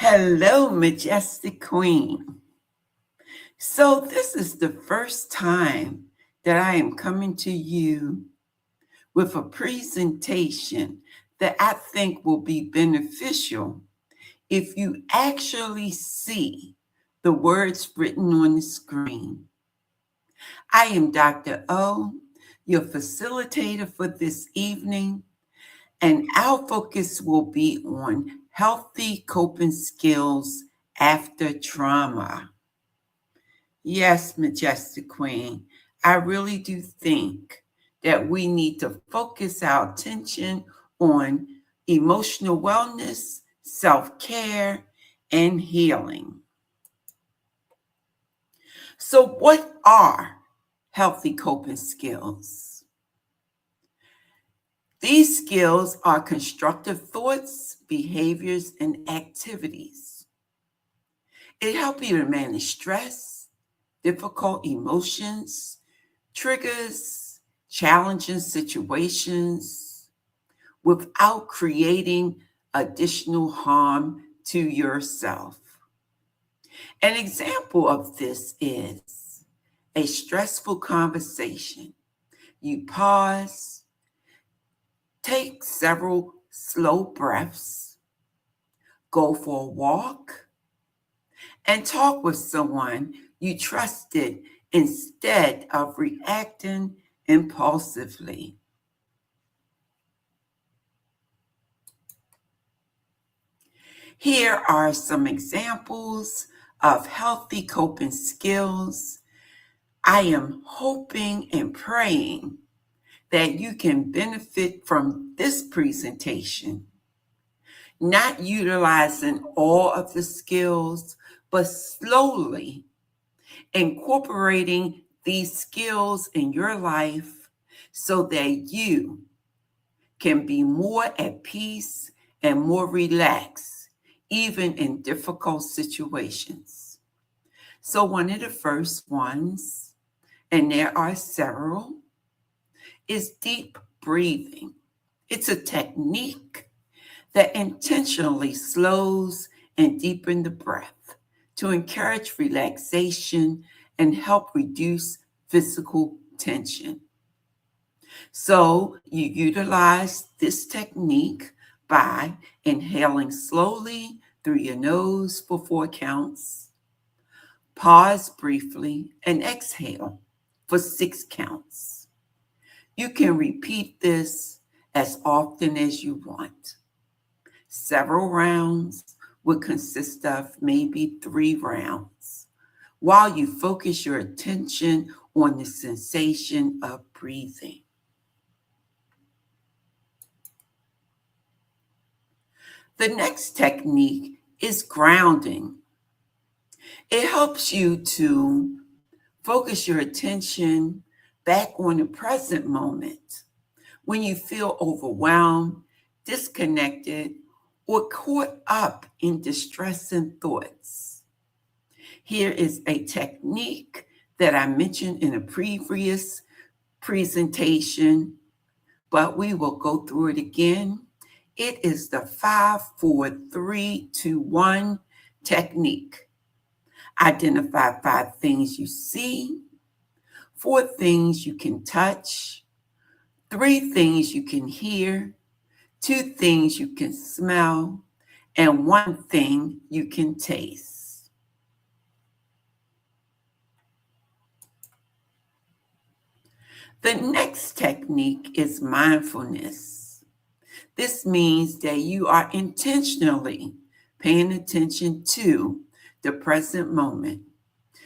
Hello, Majestic Queen. So, this is the first time that I am coming to you with a presentation that I think will be beneficial if you actually see the words written on the screen. I am Dr. O, your facilitator for this evening, and our focus will be on healthy coping skills after trauma. Yes, Majestic Queen, I really do think that we need to focus our attention on emotional wellness, self care, and healing. So, what are healthy coping skills? These skills are constructive thoughts, behaviors, and activities. It helps you to manage stress, difficult emotions, triggers, challenging situations without creating additional harm to yourself. An example of this is a stressful conversation. You pause, take several slow breaths, go for a walk, and talk with someone you trusted instead of reacting impulsively. Here are some examples of healthy coping skills. I am hoping and praying that you can benefit from this presentation, not utilizing all of the skills, but slowly incorporating these skills in your life so that you can be more at peace and more relaxed, even in difficult situations. So, one of the first ones, and there are several, is deep breathing. It's a technique that intentionally slows and deepens the breath to encourage relaxation and help reduce physical tension. So you utilize this technique by inhaling slowly through your nose for 4 counts, pause briefly, and exhale for 6 counts. You can repeat this as often as you want. Several rounds would consist of maybe 3 rounds while you focus your attention on the sensation of breathing. The next technique is grounding. It helps you to focus your attention back on the present moment when you feel overwhelmed, disconnected, or caught up in distressing thoughts. Here is a technique that I mentioned in a previous presentation, but we will go through it again. It is the 5, 4, 3, 2, 1 technique. Identify 5 things you see, 4 things you can touch, 3 things you can hear, 2 things you can smell, and 1 thing you can taste. The next technique is mindfulness. This means that you are intentionally paying attention to the present moment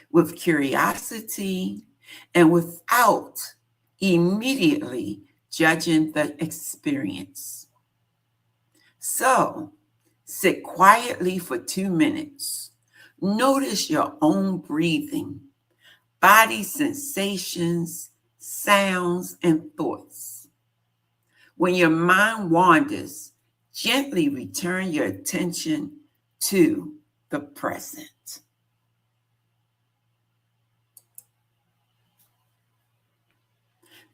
with curiosity and without immediately judging the experience. So, sit quietly for 2 minutes. Notice your own breathing, body sensations, sounds, and thoughts. When your mind wanders, gently return your attention to the present.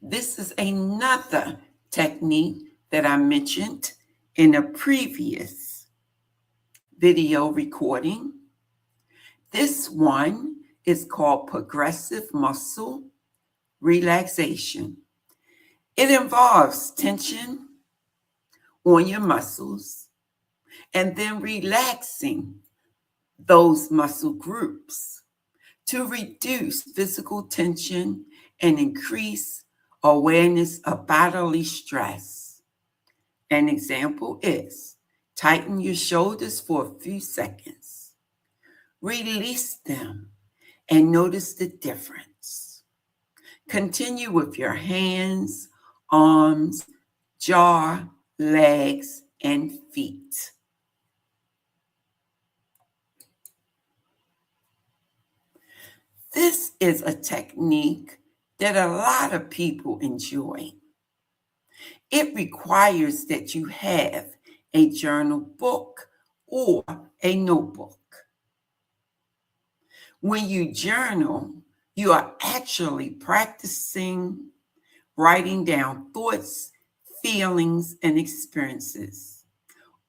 This is another technique that I mentioned in a previous video recording. This one is called progressive muscle relaxation. It involves tension on your muscles and then relaxing those muscle groups to reduce physical tension and increase awareness of bodily stress. An example is tighten your shoulders for a few seconds, release them, and notice the difference. Continue with your hands, arms, jaw, legs, and feet. This is a technique that a lot of people enjoy. It requires that you have a journal book or a notebook. When you journal, you are actually practicing writing down thoughts, feelings, and experiences,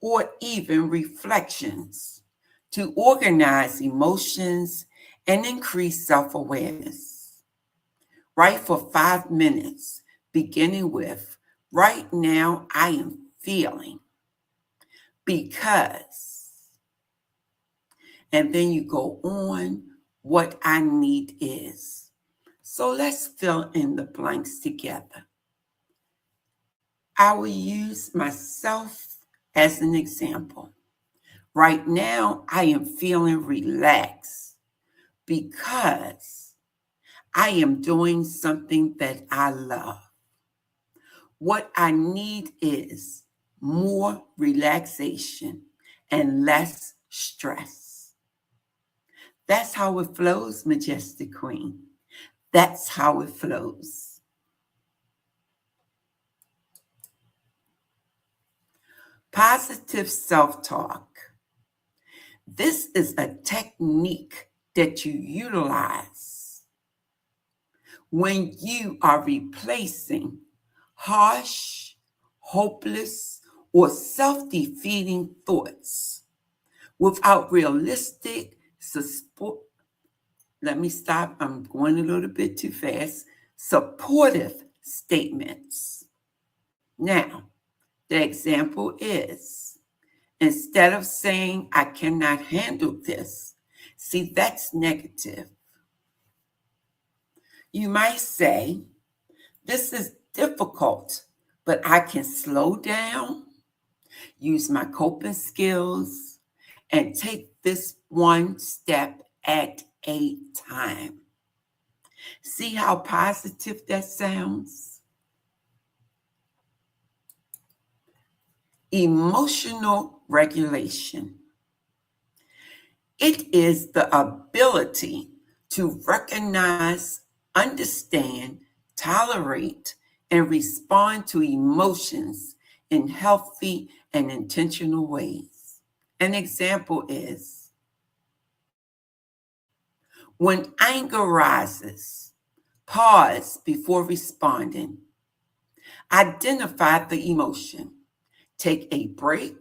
or even reflections to organize emotions and increase self-awareness. Write for 5 minutes, beginning with, right now I am feeling because, and then you go on, what I need is. So let's fill in the blanks together. I will use myself as an example. Right now, I am feeling relaxed because I am doing something that I love. What I need is more relaxation and less stress. That's how it flows, Majestic Queen. That's how it flows. Positive self-talk. This is a technique that you utilize when you are replacing harsh, hopeless, or self-defeating thoughts without realistic support. Let me stop. I'm going a little bit too fast. Supportive statements. Now, the example is, instead of saying, I cannot handle this, see, that's negative. You might say, this is difficult, but I can slow down, use my coping skills, and take this one step at a time. See how positive that sounds? Emotional regulation. It is the ability to recognize, understand, tolerate, and respond to emotions in healthy and intentional ways. An example is, when anger rises, pause before responding. Identify the emotion. Take a break,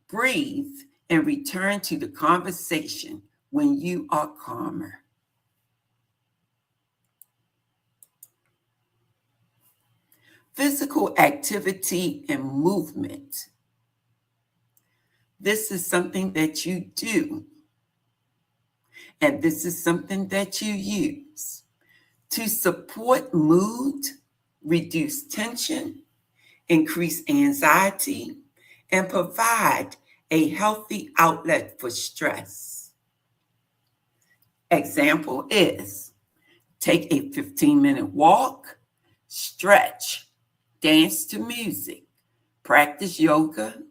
breathe, and return to the conversation when you are calmer. Physical activity and movement. This is something that you do, and this is something that you use to support mood, reduce tension, increase anxiety, and provide a healthy outlet for stress. Example is, take a 15-minute walk, stretch, dance to music, practice yoga,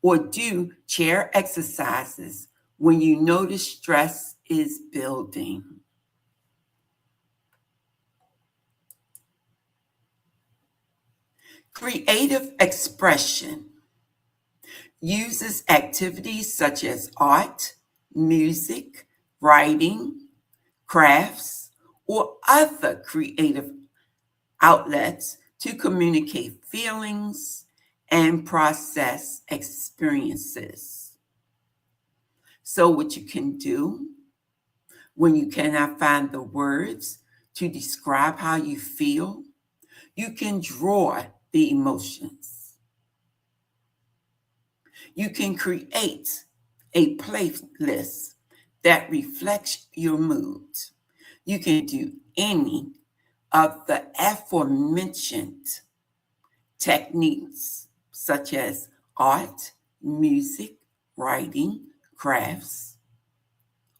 or do chair exercises when you notice stress is building. Creative expression uses activities such as art, music, writing, crafts, or other creative outlets to communicate feelings and process experiences. So what you can do when you cannot find the words to describe how you feel, you can draw the emotions. You can create a playlist that reflects your mood. You can do any of the aforementioned techniques, such as art, music, writing, crafts,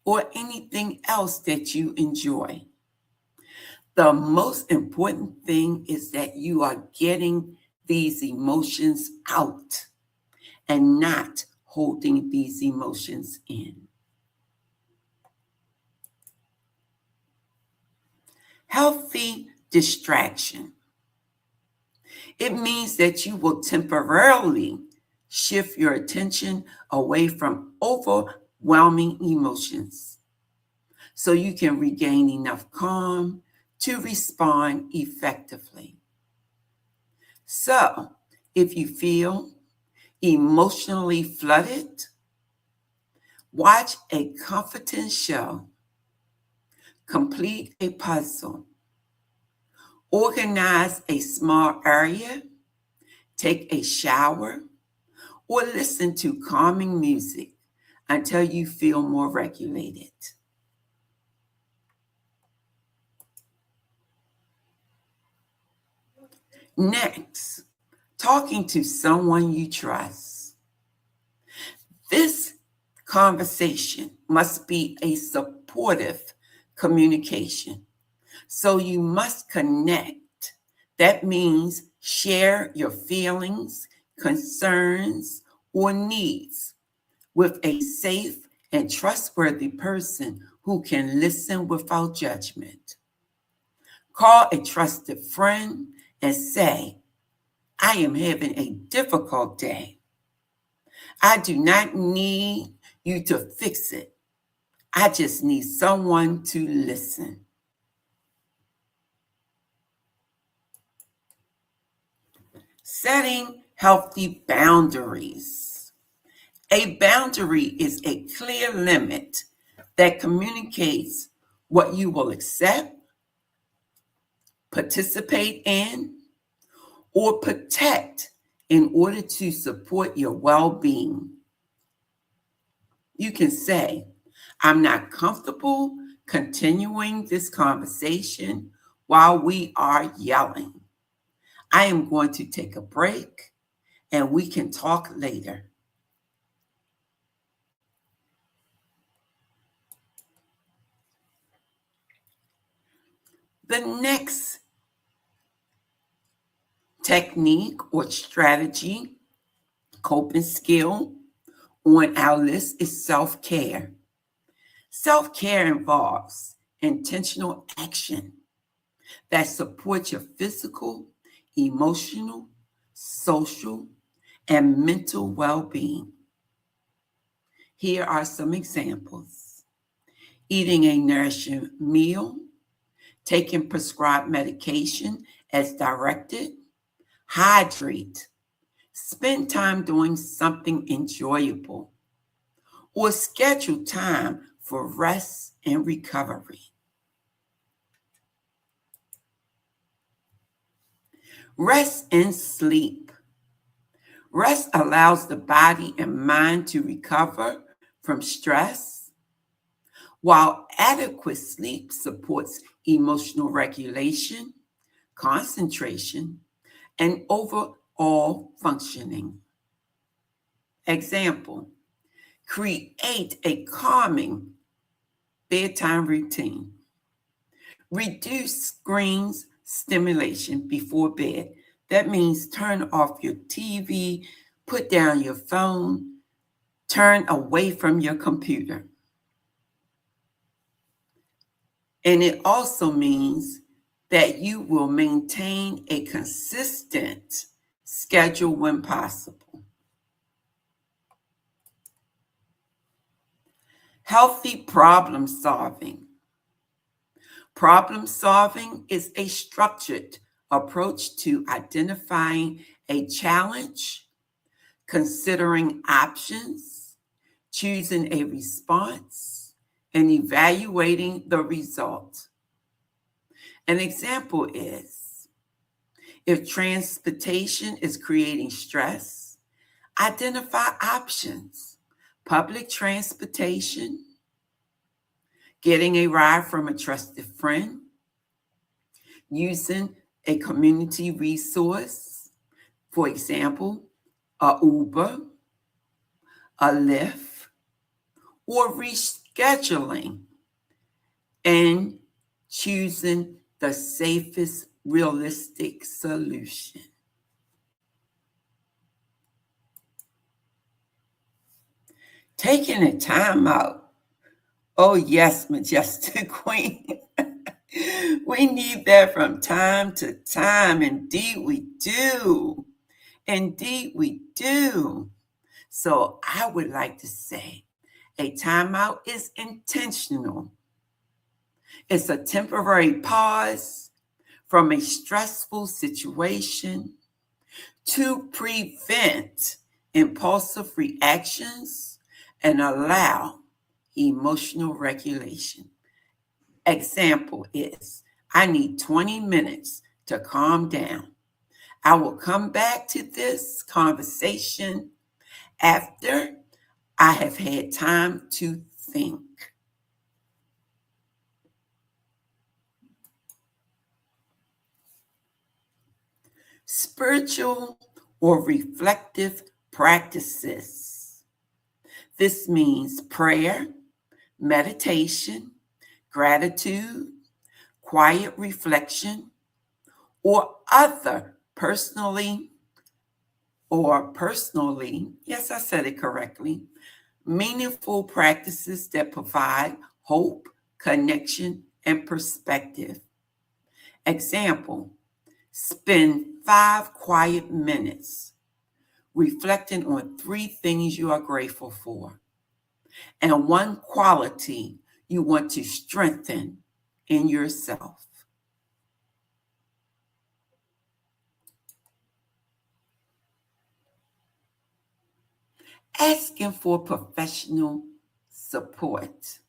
or anything else that you enjoy. The most important thing is that you are getting these emotions out and not holding these emotions in. Healthy distraction. It means that you will temporarily shift your attention away from overwhelming emotions so you can regain enough calm to respond effectively. So, if you feel emotionally flooded, watch a comforting show, complete a puzzle, organize a small area, take a shower, or listen to calming music until you feel more regulated. Next, talking to someone you trust. This conversation must be a supportive communication. So you must connect. That means share your feelings, concerns, or needs with a safe and trustworthy person who can listen without judgment. Call a trusted friend and say, I am having a difficult day. I do not need you to fix it. I just need someone to listen. Setting healthy boundaries. A boundary is a clear limit that communicates what you will accept, participate in, or protect in order to support your well-being. You can say, I'm not comfortable continuing this conversation while we are yelling. I am going to take a break and we can talk later. The next technique or strategy, coping skill on our list is self-care. Self-care involves intentional action that supports your physical, emotional, social, and mental well-being. Here are some examples. Eating a nourishing meal, taking prescribed medication as directed, hydrate, spend time doing something enjoyable, or schedule time for rest and recovery. Rest and sleep. Rest allows the body and mind to recover from stress, while adequate sleep supports emotional regulation, concentration, and overall functioning. Example, create a calming bedtime routine. Reduce screens stimulation before bed. That means turn off your TV, put down your phone, turn away from your computer. And it also means that you will maintain a consistent schedule when possible. Healthy problem solving. Problem solving is a structured approach to identifying a challenge, considering options, choosing a response, and evaluating the result. An example is, if transportation is creating stress, identify options: public transportation, getting a ride from a trusted friend, using a community resource, for example, a Uber, a Lyft, or rescheduling and choosing the safest realistic solution. Taking a time out. Oh, yes, Majestic Queen. We need that from time to time. Indeed, we do. Indeed, we do. So I would like to say a timeout is intentional. It's a temporary pause from a stressful situation to prevent impulsive reactions and allow emotional regulation. Example is, I need 20 minutes to calm down. I will come back to this conversation after I have had time to think. Spiritual or reflective practices. This means prayer, meditation, gratitude, quiet reflection, or other personally, yes, I said it correctly, meaningful practices that provide hope, connection, and perspective. Example, spend 5 quiet minutes reflecting on 3 things you are grateful for and 1 quality you want to strengthen in yourself. Asking for professional support.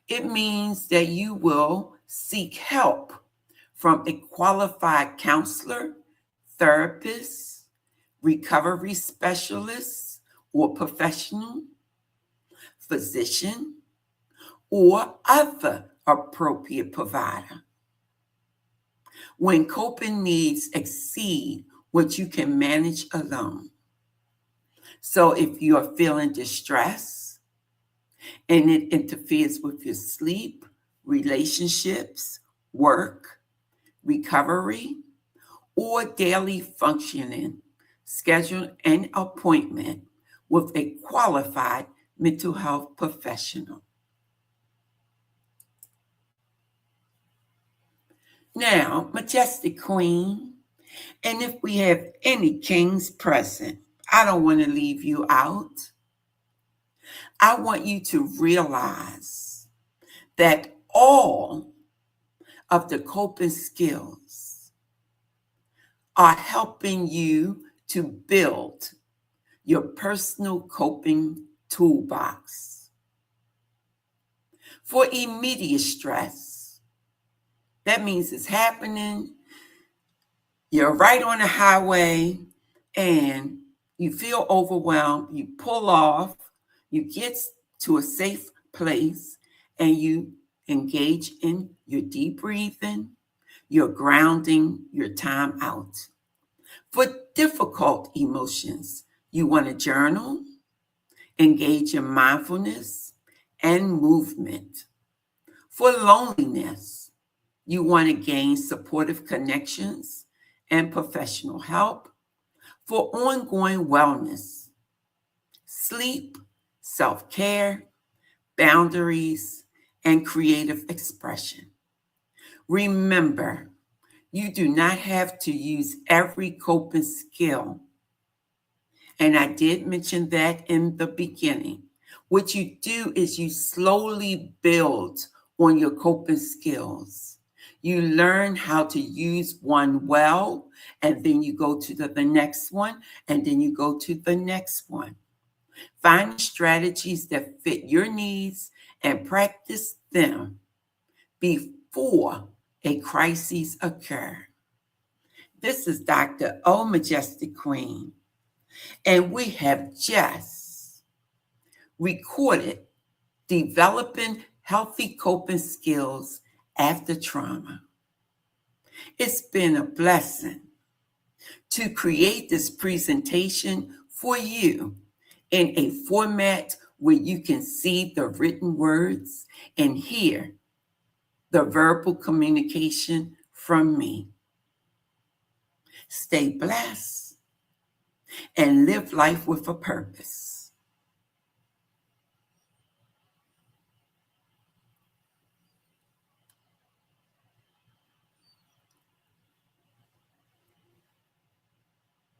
It means that you will seek help from a qualified counselor, therapist, recovery specialist, or professional, physician, or other appropriate provider. When coping needs exceed what you can manage alone. So if you are feeling distress and it interferes with your sleep, relationships, work, recovery, or daily functioning, schedule an appointment with a qualified mental health professional. Now, Majestic Queen, and if we have any kings present, I don't want to leave you out. I want you to realize that all of the coping skills are helping you to build your personal coping toolbox. For immediate stress, that means it's happening, you're right on the highway, and you feel overwhelmed, you pull off, you get to a safe place, and you engage in your deep breathing, your grounding, your time out. For difficult emotions, you want to journal, engage in mindfulness and movement. For loneliness, you want to gain supportive connections and professional help. For ongoing wellness, sleep, self-care, boundaries, and creative expression. Remember, you do not have to use every coping skill. And I did mention that in the beginning. What you do is you slowly build on your coping skills. You learn how to use one well, and then you go to the next one, and then you go to the next one. Find strategies that fit your needs and practice them before a crisis occurs. This is Dr. O Majestic Queen, and we have just recorded Developing Healthy Coping Skills After Trauma. It's been a blessing to create this presentation for you in a format where you can see the written words and hear the verbal communication from me. Stay blessed and live life with a purpose.